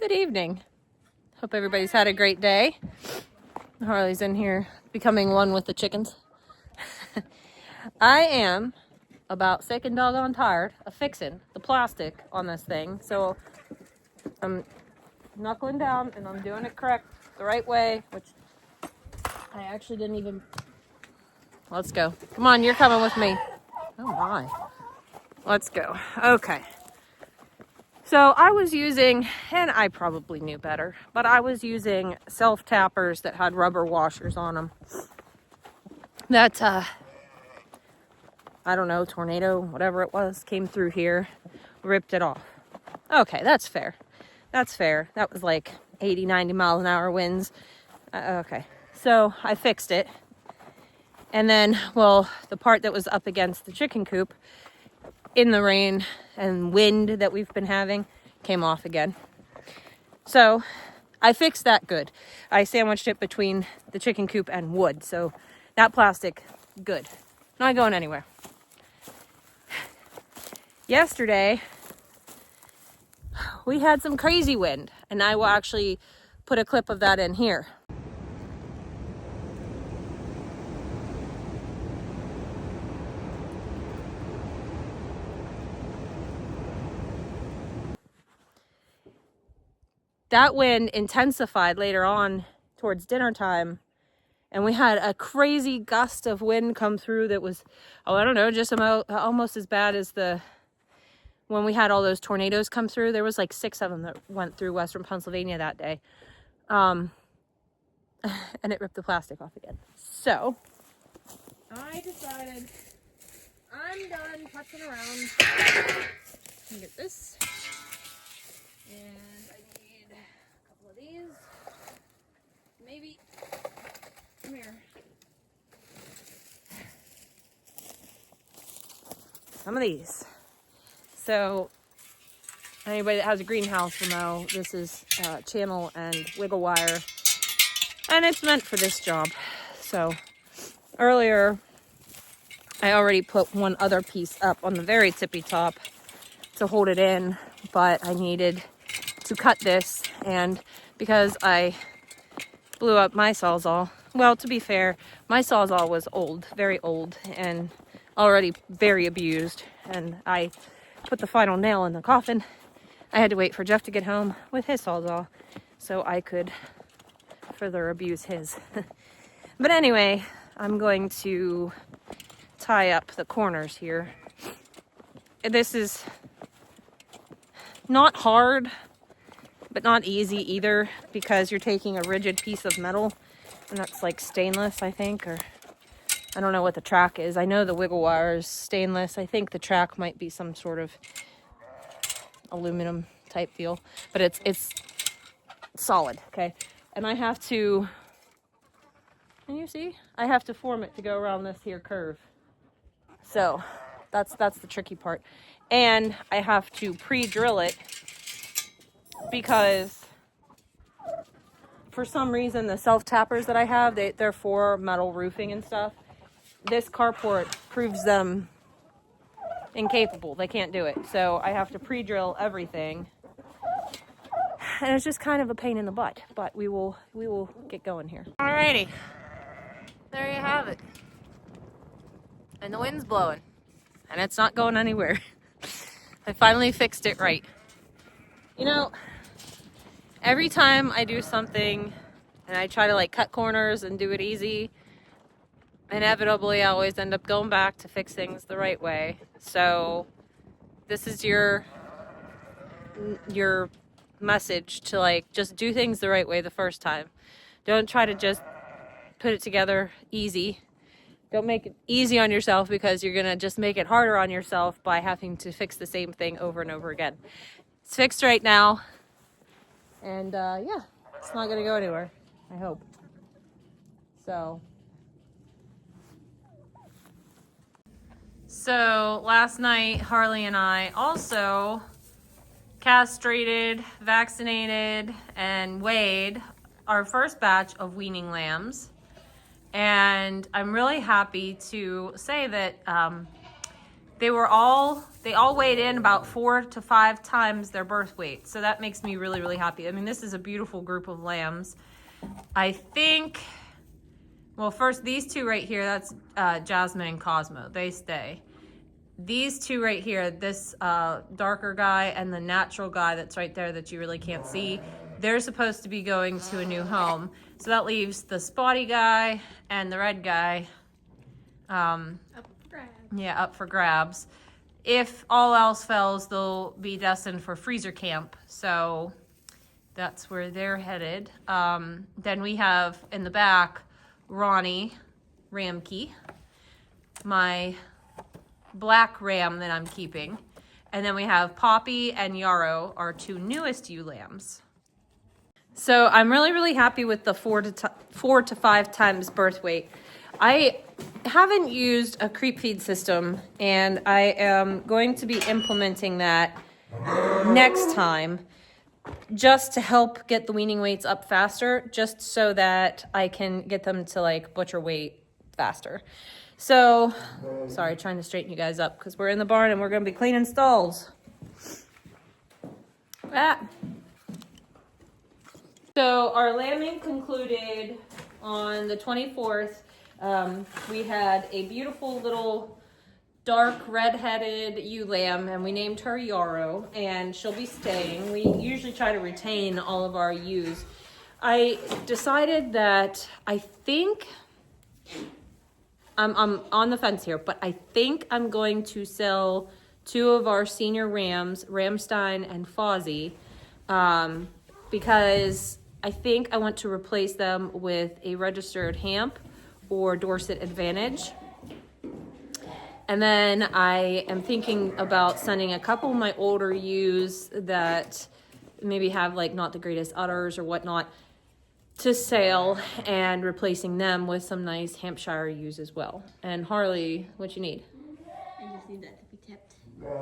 Good evening. Hope everybody's had a great day. Harley's in here becoming one with the chickens. I am about sick and doggone tired of fixing the plastic on this thing. So I'm knuckling down and I'm doing it correct, the right way, which I actually didn't even... Let's go. Come on, you're coming with me. Oh my. Let's go. Okay. So I was using, and I probably knew better, but I was using self-tappers that had rubber washers on them. That, I don't know, tornado, whatever it was, came through here, ripped it off. Okay, that's fair. That's fair. That was like 80, 90 miles an hour winds. Okay, so I fixed it. And then, well, the part that was up against the chicken coop, in the rain and wind that we've been having, came off again. So I fixed that good. I sandwiched it between the chicken coop and wood. So that plastic, good. Not going anywhere. Yesterday, we had some crazy wind, and I will actually put a clip of that in here. That wind intensified later on towards dinner time, and we had a crazy gust of wind come through that was, I don't know, just almost as bad as when we had all those tornadoes come through. There was like 6 of them that went through western Pennsylvania that day. And it ripped the plastic off again. So I decided I'm done putzing around. Let me get this. And I need a couple of these. Maybe. Come here. Some of these. So anybody that has a greenhouse will know this is channel and wiggle wire. And it's meant for this job. So earlier, I already put one other piece up on the very tippy top to hold it in. But I needed to cut this, and because I blew up my Sawzall, well, to be fair, my Sawzall was old, very old, and already very abused, and I put the final nail in the coffin. I had to wait for Jeff to get home with his Sawzall so I could further abuse his. But anyway, I'm going to tie up the corners here. This is not hard, but not easy either, because you're taking a rigid piece of metal, and that's like stainless, I think, or I don't know what the track is. I know the wiggle wire is stainless. I think the track might be some sort of aluminum type deal, but it's solid, okay? And I have to, can you see? I have to form it to go around this here curve. So that's the tricky part. And I have to pre-drill it because for some reason the self-tappers that I have, they're for metal roofing and stuff. This carport proves them incapable. They can't do it. So I have to pre-drill everything. And it's just kind of a pain in the butt, but we will get going here. Alrighty. There you have it. And the wind's blowing. And it's not going anywhere. I finally fixed it right. You know, every time I do something and I try to like cut corners and do it easy, inevitably I always end up going back to fix things the right way. So this is your message to like just do things the right way the first time. Don't try to just put it together easy. Don't make it easy on yourself, because you're going to just make it harder on yourself by having to fix the same thing over and over again. It's fixed right now. And yeah, it's not going to go anywhere, I hope. So last night, Harley and I also castrated, vaccinated, and weighed our first batch of weaning lambs. And I'm really happy to say that they all weighed in about 4 to 5 times their birth weight. So that makes me really, really happy. I mean, this is a beautiful group of lambs. I think, well, first these two right here, that's Jasmine and Cosmo. They stay. These two right here, this darker guy and the natural guy that's right there that you really can't see, they're supposed to be going to a new home. So that leaves the spotty guy and the red guy up for grabs. Yeah, up for grabs. If all else fails, they'll be destined for freezer camp. So that's where they're headed. Then we have in the back, Ronnie, Ramke, my black ram that I'm keeping. And then we have Poppy and Yarrow, our 2 newest ewe lambs. So I'm really, really happy with the 4 to 5 times birth weight. I haven't used a creep feed system, and I am going to be implementing that next time just to help get the weaning weights up faster, just so that I can get them to like butcher weight faster. So, sorry, trying to straighten you guys up because we're in the barn and we're going to be cleaning stalls. So our lambing concluded on the 24th. We had a beautiful little dark red-headed ewe lamb, and we named her Yarrow, and she'll be staying. We usually try to retain all of our ewes. I decided that I think I'm on the fence here, but I think I'm going to sell 2 of our senior rams, Ramstein and Fozzie, because I think I want to replace them with a registered Hamp or Dorset Advantage. And then I am thinking about sending a couple of my older ewes that maybe have like not the greatest udders or whatnot to sale and replacing them with some nice Hampshire ewes as well. And Harley, what you need? I just need that to be tipped.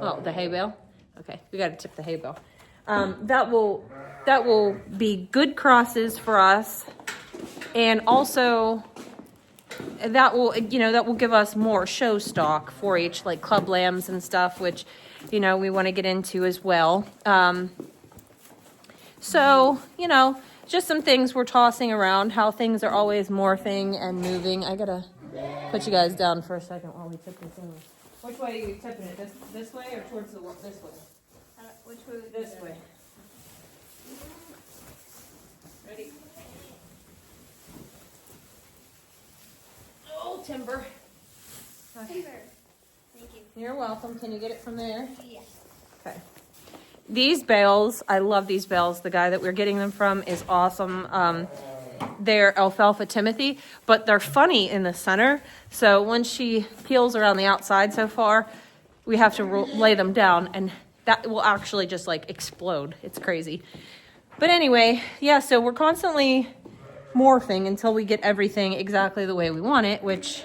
Oh, the hay bale? Okay, we got to tip the hay bale. That will be good crosses for us, and also that will give us more show stock for each, like club lambs and stuff, which we want to get into as well. So just some things we're tossing around, how things are always morphing and moving. I gotta put you guys down for a second while we tip this in. Which way are you tipping it? This way or towards this way? Which way? This way. Ready? Oh, timber. Okay. Timber. Thank you. You're welcome. Can you get it from there? Yes. Okay. These bales, I love these bales. The guy that we're getting them from is awesome. They're Alfalfa Timothy, but they're funny in the center. So when she peels around the outside so far, we have to lay them down, and that will actually just like explode. It's crazy. But anyway, yeah, so we're constantly morphing until we get everything exactly the way we want it, which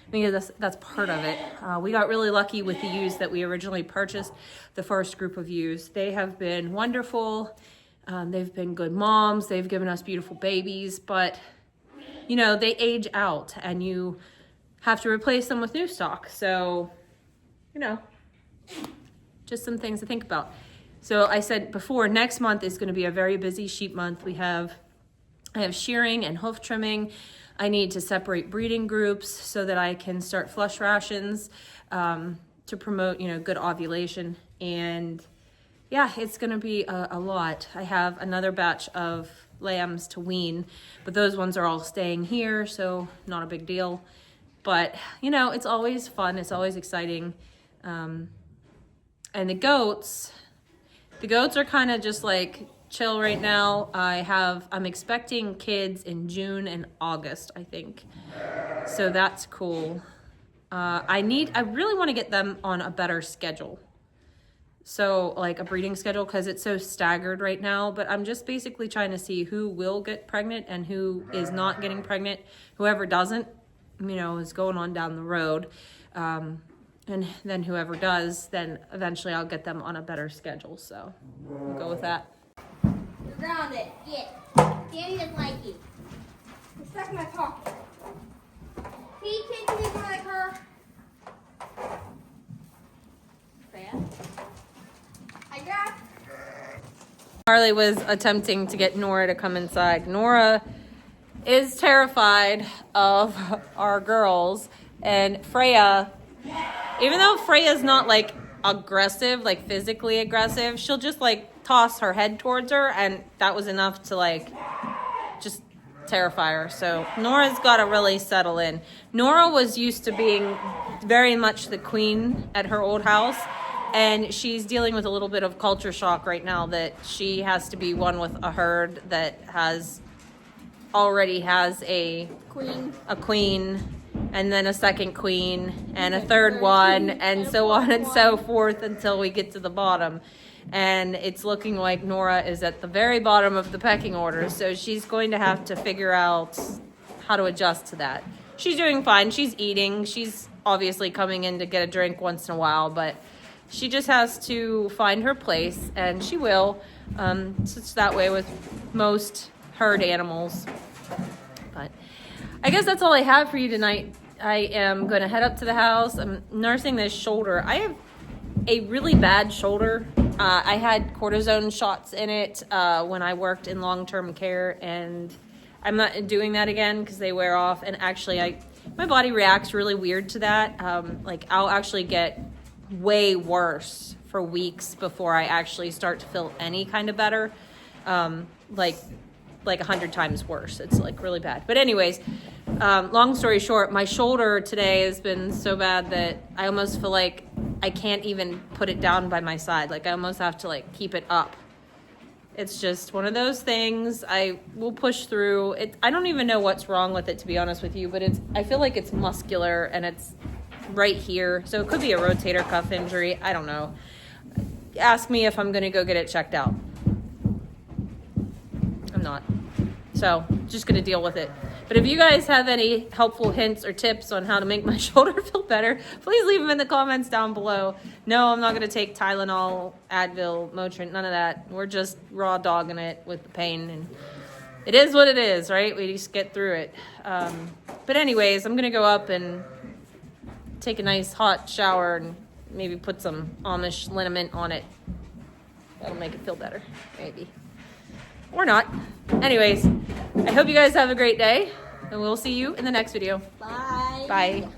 I think that's part of it. We got really lucky with the ewes that we originally purchased, the first group of ewes. They have been wonderful. They've been good moms. They've given us beautiful babies, but they age out and you have to replace them with new stock. So, just some things to think about. So I said before, next month is going to be a very busy sheep month. I have shearing and hoof trimming. I need to separate breeding groups so that I can start flush rations to promote, good ovulation. And yeah, it's going to be a lot. I have another batch of lambs to wean, but those ones are all staying here, so not a big deal. But, it's always fun. It's always exciting. And the goats are kind of just like chill right now. I'm expecting kids in June and August, I think. So that's cool. I really want to get them on a better schedule. So like a breeding schedule, because it's so staggered right now. But I'm just basically trying to see who will get pregnant and who is not getting pregnant. Whoever doesn't, is going on down the road. And then whoever does, then eventually I'll get them on a better schedule. So we'll go with that. You're grounded. Get. Danny doesn't like you. You're stuck in my pocket. See, can't you leave me like her? Harley was attempting to get Nora to come inside. Nora is terrified of our girls, and Freya, even though Freya's not like aggressive, like physically aggressive, she'll just like toss her head towards her, and that was enough to like just terrify her. So Nora's got to really settle in. Nora was used to being very much the queen at her old house, and she's dealing with a little bit of culture shock right now that she has to be one with a herd that already has a queen and then a second queen and a third one and so on and so forth until we get to the bottom. And it's looking like Nora is at the very bottom of the pecking order, so she's going to have to figure out how to adjust to that. She's doing fine. She's eating. She's obviously coming in to get a drink once in a while, but she just has to find her place, and she will. It's that way with most herd animals. But I guess that's all I have for you tonight. I am going to head up to the house. I'm nursing this shoulder. I have a really bad shoulder. I had cortisone shots in it when I worked in long-term care, and I'm not doing that again because they wear off. And actually, my body reacts really weird to that. Like I'll actually get way worse for weeks before I actually start to feel any kind of better. Like 100 times worse. It's like really bad. But anyways, long story short, my shoulder today has been so bad that I almost feel like I can't even put it down by my side. Like I almost have to like keep it up. It's just one of those things. I will push through it. I don't even know what's wrong with it, to be honest with you, but I feel like it's muscular and it's right here. So it could be a rotator cuff injury. I don't know. Ask me if I'm going to go get it checked out. I'm not. So just going to deal with it. But if you guys have any helpful hints or tips on how to make my shoulder feel better, please leave them in the comments down below. No, I'm not going to take Tylenol, Advil, Motrin, none of that. We're just raw dogging it with the pain. And it is what it is, right? We just get through it. But anyways, I'm going to go up and take a nice hot shower and maybe put some Amish liniment on it. That'll make it feel better, maybe. Or not. Anyways, I hope you guys have a great day, and we'll see you in the next video. Bye. Bye.